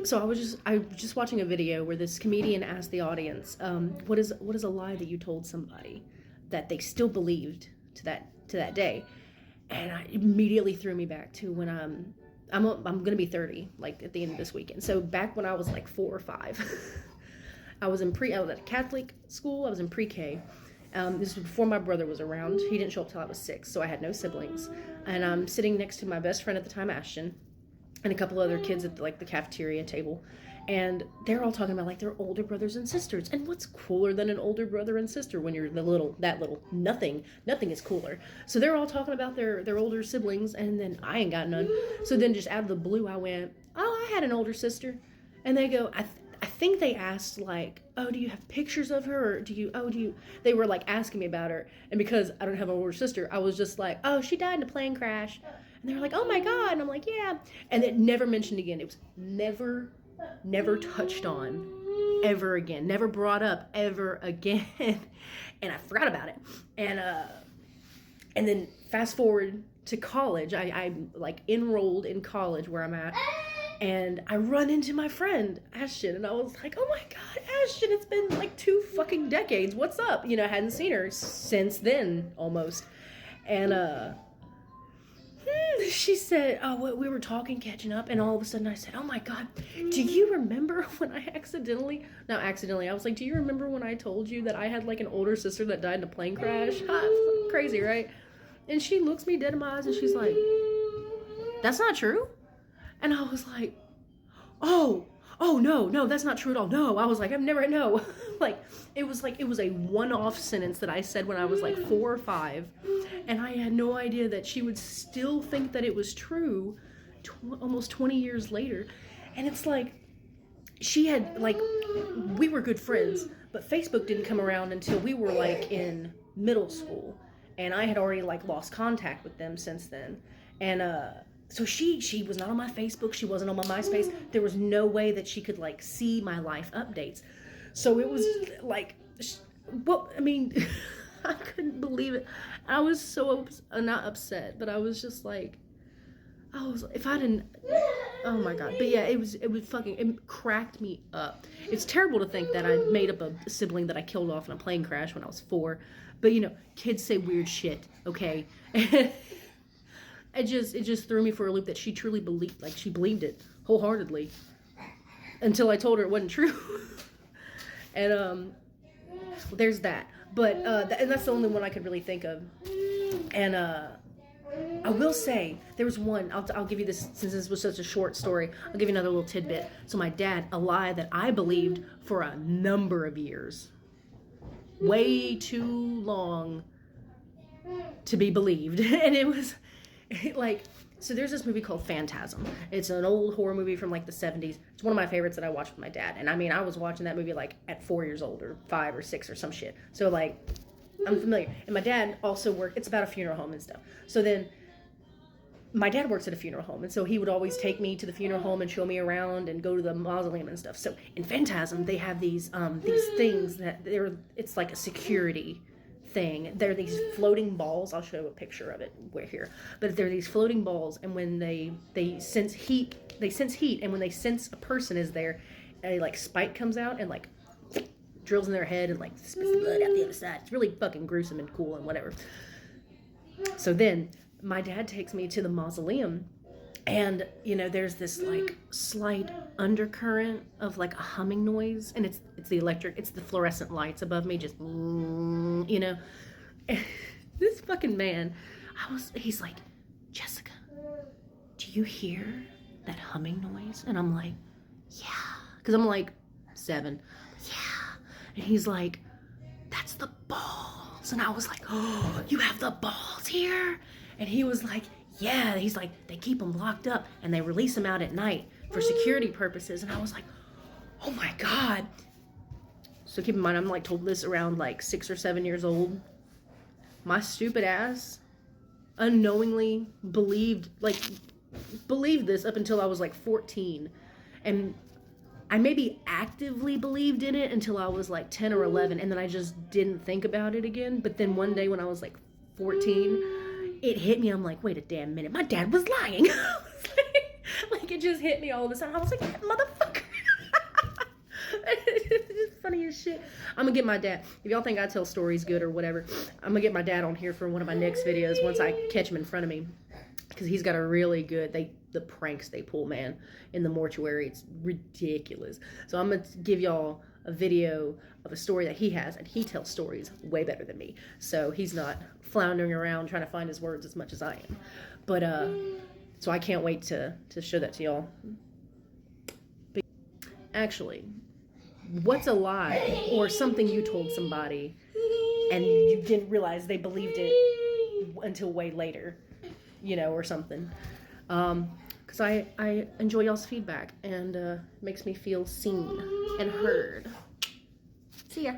So I was just watching a video where this comedian asked the audience, what is a lie that you told somebody that they still believed to that day, and I immediately threw me back to when I'm gonna be 30 like at the end of this weekend. So back when I was like 4 or 5, I was at a Catholic school. I was in pre-K. This was before my brother was around. He didn't show up till I was 6, so I had no siblings. And I'm sitting next to my best friend at the time, Ashton, and a couple other kids at the cafeteria table, and they're all talking about like their older brothers and sisters. And what's cooler than an older brother and sister when you're that little? Nothing is cooler. So they're all talking about their older siblings, and then I ain't got none. So then just out of the blue, I went, "Oh, I had an older sister," and they go, I think they asked like, "Oh, do you have pictures of her, or do you?" They were like asking me about her, and because I don't have an older sister, I was just like, "Oh, she died in a plane crash." And they were like, "Oh my God." And I'm like, "Yeah." And it never mentioned again. It was never touched on ever again. Never brought up ever again. And I forgot about it. And then fast forward to college. I'm like enrolled in college where I'm at. And I run into my friend, Ashton, and I was like, "Oh my God, Ashton, it's been like 2 fucking decades. What's up?" I hadn't seen her since then, almost. And, she said, "Oh, we were talking, catching up," and all of a sudden I said, "Oh my God, do you remember when I I was like, do you remember when I told you that I had like an older sister that died in a plane crash?" Crazy, right? And she looks me dead in my eyes and she's like, "That's not true?" And I was like, oh, no, that's not true at all. No, I was like, I've never, no. It was a one-off sentence that I said when I was like 4 or 5. And I had no idea that she would still think that it was true almost 20 years later. And it's like, she had, like, we were good friends, but Facebook didn't come around until we were like in middle school. And I had already like lost contact with them since then. And, so she was not on my Facebook. She wasn't on my MySpace. There was no way that she could like see my life updates. So it was like, I couldn't believe it. I was so not upset, but I was just like, if I didn't, oh my God. But yeah, it cracked me up. It's terrible to think that I made up a sibling that I killed off in a plane crash when I was 4. But kids say weird shit, okay? It just threw me for a loop that she truly believed, like she believed it wholeheartedly until I told her it wasn't true. And there's that. But and that's the only one I could really think of. And I will say there was one. I'll give you this, since this was such a short story. I'll give you another little tidbit. So my dad, a lie that I believed for a number of years, way too long to be believed, and it was. So there's this movie called Phantasm. It's an old horror movie from like the 70s. It's one of my favorites that I watched with my dad. And I was watching that movie like at 4 years old or 5 or 6 or some shit. So like, I'm familiar. And my dad also it's about a funeral home and stuff. So then my dad works at a funeral home. And so he would always take me to the funeral home and show me around and go to the mausoleum and stuff. So in Phantasm, they have these things that it's like a security thing. There are these floating balls. I'll show a picture of it. We're here, but there are these floating balls, and when they sense heat, and when they sense a person is there, a like spike comes out and like drills in their head and like spits the blood out the other side. It's really fucking gruesome and cool and whatever. So then my dad takes me to the mausoleum, and there's this like slight undercurrent of like a humming noise, and it's the fluorescent lights above me, just this fucking man, he's like, "Jessica, do you hear that humming noise?" And I'm like, "Yeah," because I'm like 7. "Yeah." And he's like, "That's the balls." And I was like, "Oh, you have the balls here?" And he was like, "Yeah." He's like, "They keep them locked up and they release them out at night for security purposes." And I was like, "Oh my God." So keep in mind, I'm like told this around like 6 or 7 years old. My stupid ass unknowingly believed this up until I was like 14. And I maybe actively believed in it until I was like 10 or 11. And then I just didn't think about it again. But then one day when I was like 14, it hit me. I'm like, wait a damn minute. My dad was lying. Like, it just hit me all of a sudden. I was like, motherfucker. It's funny as shit. I'm gonna get my dad. If y'all think I tell stories good or whatever, I'm gonna get my dad on here for one of my next videos once I catch him in front of me. Because he's got a really good, the pranks they pull, man, in the mortuary. It's ridiculous. So I'm gonna give y'all a video of a story that he has, and he tells stories way better than me. So he's not floundering around trying to find his words as much as I am. But so I can't wait to show that to y'all. But actually, what's a lie or something you told somebody and you didn't realize they believed it until way later, you know, or something? Because I enjoy y'all's feedback, and makes me feel seen and heard. See ya.